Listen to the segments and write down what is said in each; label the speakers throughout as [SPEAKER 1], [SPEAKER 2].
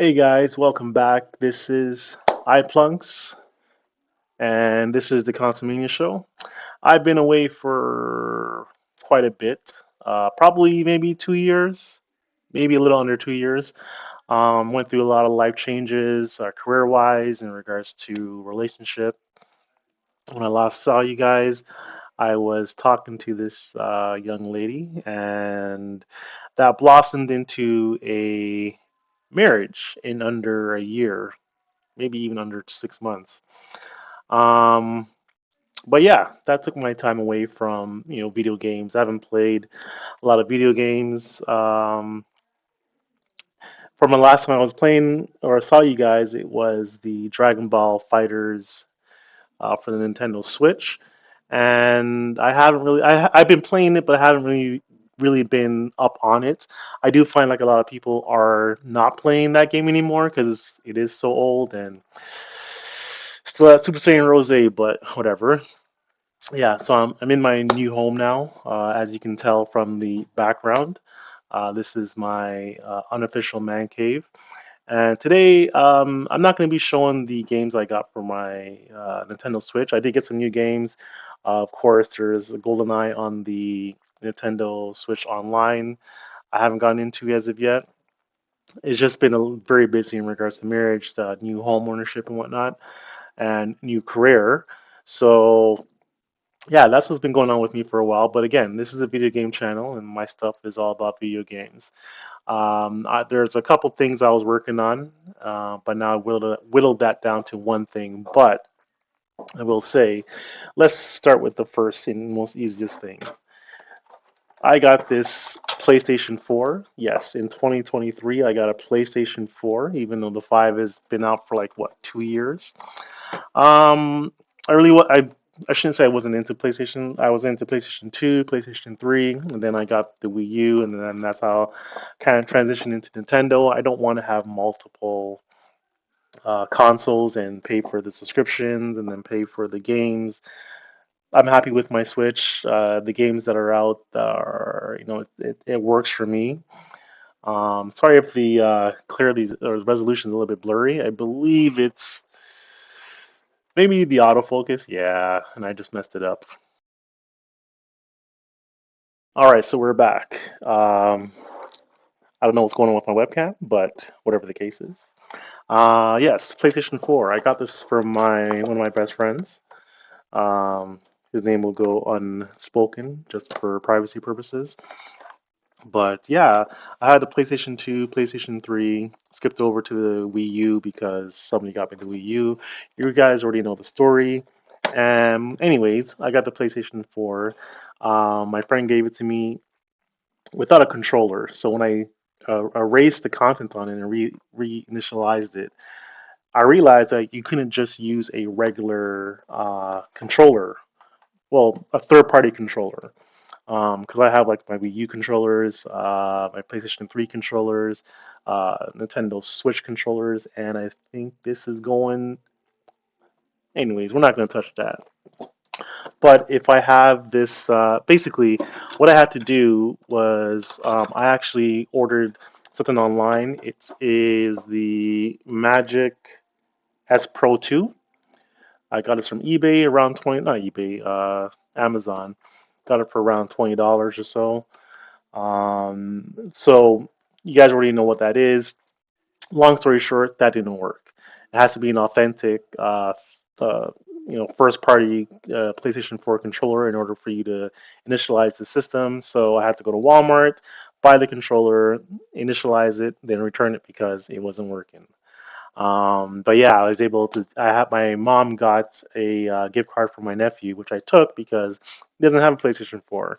[SPEAKER 1] Hey guys, welcome back. This is iPlunks, and this is the Consumania Show. I've been away for quite a bit, probably maybe 2 years, maybe a little under 2 years. Went through a lot of life changes, career-wise, in regards to relationship. When I last saw you guys, I was talking to this young lady, and that blossomed into a marriage in under a year, maybe even under 6 months. Um, but yeah, that took my time away from video games. I haven't played a lot of video games. From the last time I was playing or saw you guys, it was the Dragon Ball Fighters for the Nintendo Switch, and I haven't really. I've been playing it, but I haven't really been up on it. I do find like a lot of people are not playing that game anymore because it is so old and still at Super Saiyan Rose, but whatever. Yeah, so I'm in my new home now, as you can tell from the background. This is my unofficial man cave. And today, I'm not going to be showing the games I got for my Nintendo Switch. I did get some new games. Of course, there's GoldenEye on the Nintendo Switch Online. I haven't gotten into as of yet. It's just been very busy in regards to marriage, new home ownership and whatnot, and new career. So yeah, that's what's been going on with me for a while. But again, this is a video game channel, and my stuff is all about video games. There's a couple things I was working on, but now I whittled that down to one thing. But I will say, let's start with the first and most easiest thing. I got this PlayStation 4. Yes, in 2023, I got a PlayStation 4, even though the 5 has been out for like what, 2 years. Um, I really I shouldn't say I wasn't into PlayStation. I was into PlayStation 2, PlayStation 3, and then I got the Wii U, and then that's how I kind of transitioned into Nintendo. I don't want to have multiple consoles and pay for the subscriptions and then pay for the games. I'm happy with my Switch. The games that are out are, it works for me. Sorry if the clearly or the resolution is a little bit blurry. I believe it's maybe the autofocus. Yeah, and I just messed it up. All right, so we're back. I don't know what's going on with my webcam, but whatever the case is. Yes, PlayStation 4. I got this from my one of my best friends. Um, his name will go unspoken just for privacy purposes. But yeah, I had the PlayStation 2, PlayStation 3, skipped over to the Wii U because somebody got me the Wii U. You guys already know the story. Anyways, I got the PlayStation 4. My friend gave it to me without a controller. So when I erased the content on it and reinitialized it, I realized that you couldn't just use a regular controller. Well, a third-party controller. Because I have like my Wii U controllers, my PlayStation 3 controllers, Nintendo Switch controllers, and I think this is going. Anyways, we're not going to touch that. But if I have this, basically, what I had to do was I actually ordered something online. It is the Magic S Pro 2. I got this from eBay around 20, not eBay, Amazon. Got it for around $20 or so. So you guys already know what that is. Long story short, that didn't work. It has to be an authentic, uh, first party PlayStation 4 controller in order for you to initialize the system. So I had to go to Walmart, buy the controller, initialize it, then return it because it wasn't working. But yeah, I was able to. I had my mom got a gift card for my nephew, which I took because he doesn't have a PlayStation 4,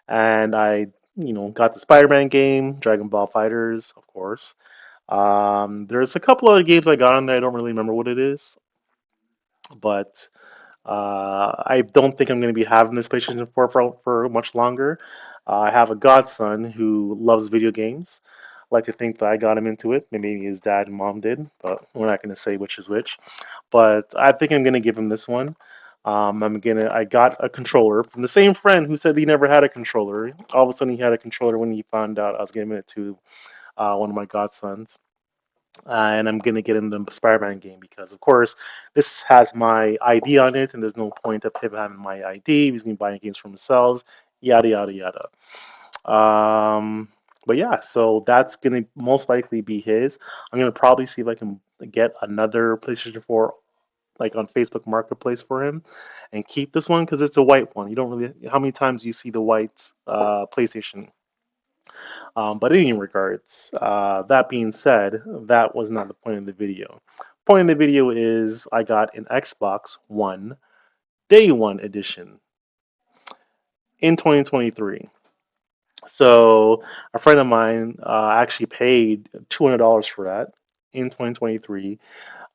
[SPEAKER 1] and I, got the Spider-Man game, Dragon Ball Fighters, of course. There's a couple other games I got on there. I don't really remember what it is, but I don't think I'm going to be having this PlayStation 4 for much longer. I have a godson who loves video games. I like to think that I got him into it. Maybe his dad and mom did, but we're not going to say which is which. But I think I'm going to give him this one. I got a controller from the same friend who said he never had a controller. All of a sudden, he had a controller when he found out I was giving it to one of my godsons. and I'm gonna get in the Spider-Man game because, of course, this has my ID on it, and there's no point of him having my ID. He's gonna be buying games for themselves, yada yada yada. Um, but yeah, so that's gonna most likely be his. I'm gonna probably see if I can get another PlayStation 4 like on Facebook Marketplace for him, and keep this one because it's a white one. You don't really how many times do you see the white PlayStation. But in any regards, that being said, that was not the point of the video. Point of the video is I got an Xbox One Day One edition in 2023. So a friend of mine actually paid $200 for that in 2023.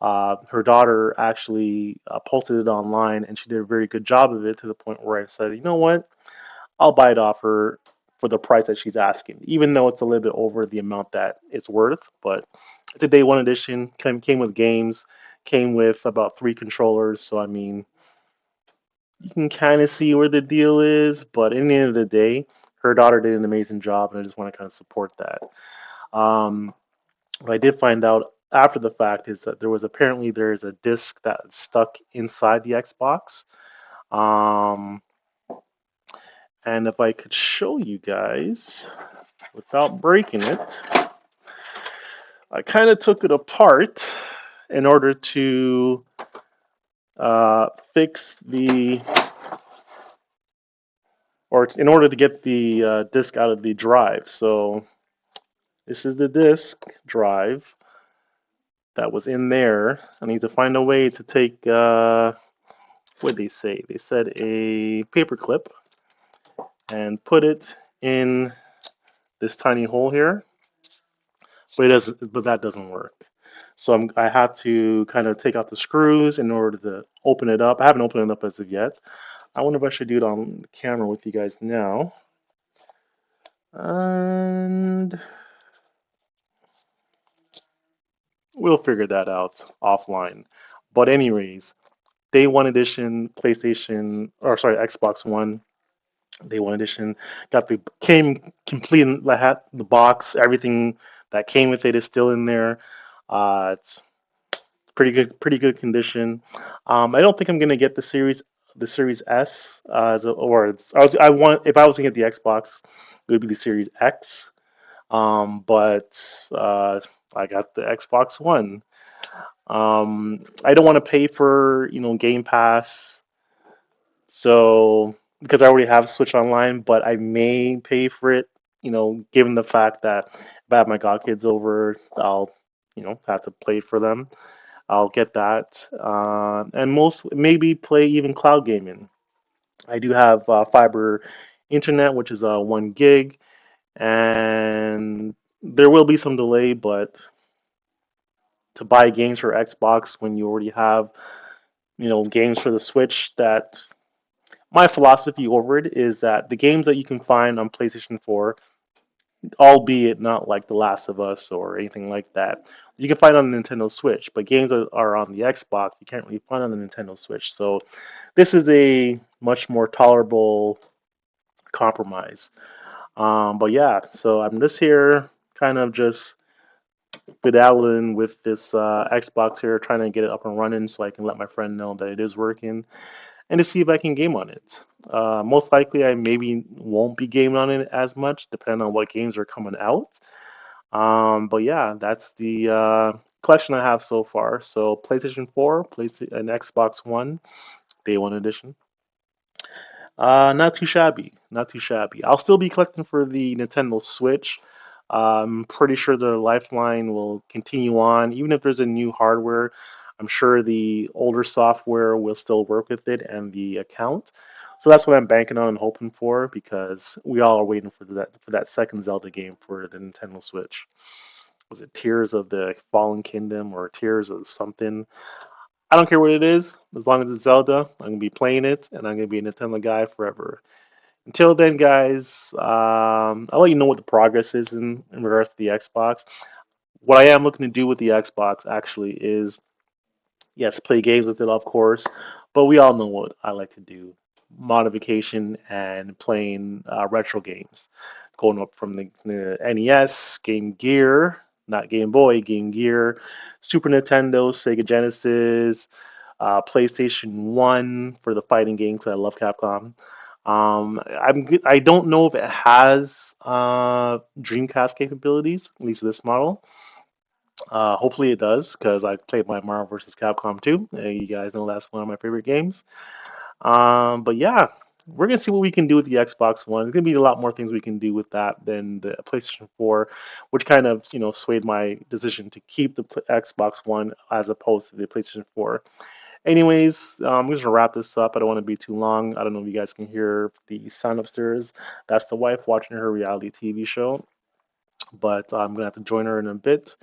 [SPEAKER 1] Her daughter actually posted it online, and she did a very good job of it to the point where I said, you know what, I'll buy it off her for the price that she's asking, even though it's a little bit over the amount that it's worth. But it's a day one edition. Came with games, came with about three controllers. So I mean, you can kind of see where the deal is. But in the end of the day, her daughter did an amazing job, and I just want to kind of support that. Um, what I did find out after the fact is that there's a disc that's stuck inside the Xbox. Um, and if I could show you guys without breaking it, I kind of took it apart in order to fix or in order to get the disk out of the drive. So this is the disk drive that was in there. I need to find a way to take, what did they say? They said a paper clip and put it in this tiny hole here, but that doesn't work. So I have to kind of take out the screws in order to open it up. I haven't opened it up as of yet. I wonder if I should do it on camera with you guys now. And we'll figure that out offline. But anyways, Day One Edition, PlayStation, or sorry, Xbox One, Day One Edition, came complete. I had the box, everything that came with it is still in there. It's pretty good condition. I don't think I'm gonna get the Series S, or I want if I was to get the Xbox, it would be the Series X. But I got the Xbox One. I don't want to pay for Game Pass, so because I already have Switch Online, but I may pay for it. Given the fact that if I have my godkids over, I'll have to play for them. I'll get that, and most maybe play even cloud gaming. I do have fiber internet, which is 1 gig, and there will be some delay, but to buy games for Xbox when you already have games for the Switch, that my philosophy over it is that the games that you can find on PlayStation 4, albeit not like The Last of Us or anything like that, you can find on the Nintendo Switch. But games that are on the Xbox, you can't really find on the Nintendo Switch. So this is a much more tolerable compromise. But yeah, so I'm just here, kind of just fiddling with this Xbox here, trying to get it up and running so I can let my friend know that it is working, and to see if I can game on it. Most likely, I maybe won't be gaming on it as much, depending on what games are coming out. But yeah, that's the collection I have so far. So PlayStation 4, PlayStation, and Xbox One, Day One Edition. Not too shabby. Not too shabby. I'll still be collecting for the Nintendo Switch. I'm pretty sure the Lifeline will continue on, even if there's a new hardware. I'm sure the older software will still work with it and the account. So that's what I'm banking on and hoping for because we all are waiting for that second Zelda game for the Nintendo Switch. Was it Tears of the Fallen Kingdom or Tears of something? I don't care what it is, as long as it's Zelda, I'm gonna be playing it, and I'm gonna be a Nintendo guy forever. Until then, guys, I'll let you know what the progress is in regards to the Xbox. What I am looking to do with the Xbox actually is, yes, play games with it, of course, but we all know what I like to do: modification and playing retro games, going up from the NES, Game Gear, not Game Boy, Game Gear, Super Nintendo, Sega Genesis, PlayStation 1 for the fighting games 'cause I love Capcom. I don't know if it has Dreamcast capabilities, at least this model. Hopefully it does, because I played my Marvel vs. Capcom 2. You guys know that's one of my favorite games. But yeah, we're gonna see what we can do with the Xbox One. There's gonna be a lot more things we can do with that than the PlayStation 4, which kind of swayed my decision to keep the Xbox One as opposed to the PlayStation 4. Anyways, I'm just gonna wrap this up. I don't want to be too long. I don't know if you guys can hear the sound upstairs. That's the wife watching her reality TV show, but I'm gonna have to join her in a bit.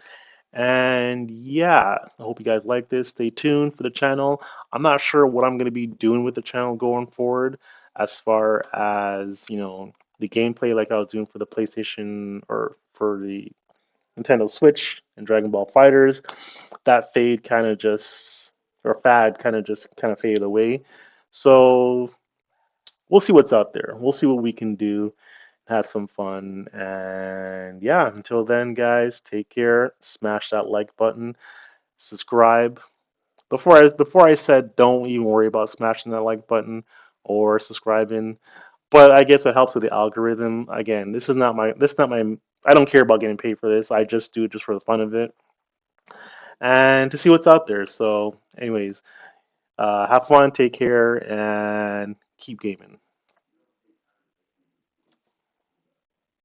[SPEAKER 1] And yeah, I hope you guys like this. Stay tuned for the channel. I'm not sure what I'm going to be doing with the channel going forward as far as, the gameplay like I was doing for the PlayStation or for the Nintendo Switch and Dragon Ball Fighters. That fade kind of just, or fad kind of faded away. So we'll see what's out there. We'll see what we can do, have some fun. And yeah, until then, guys, take care. Smash that like button, subscribe. Before I said don't even worry about smashing that like button or subscribing, but I guess it helps with the algorithm. Again, this is not my I don't care about getting paid for this. I just do it just for the fun of it and to see what's out there. So, anyways, have fun, take care, and keep gaming.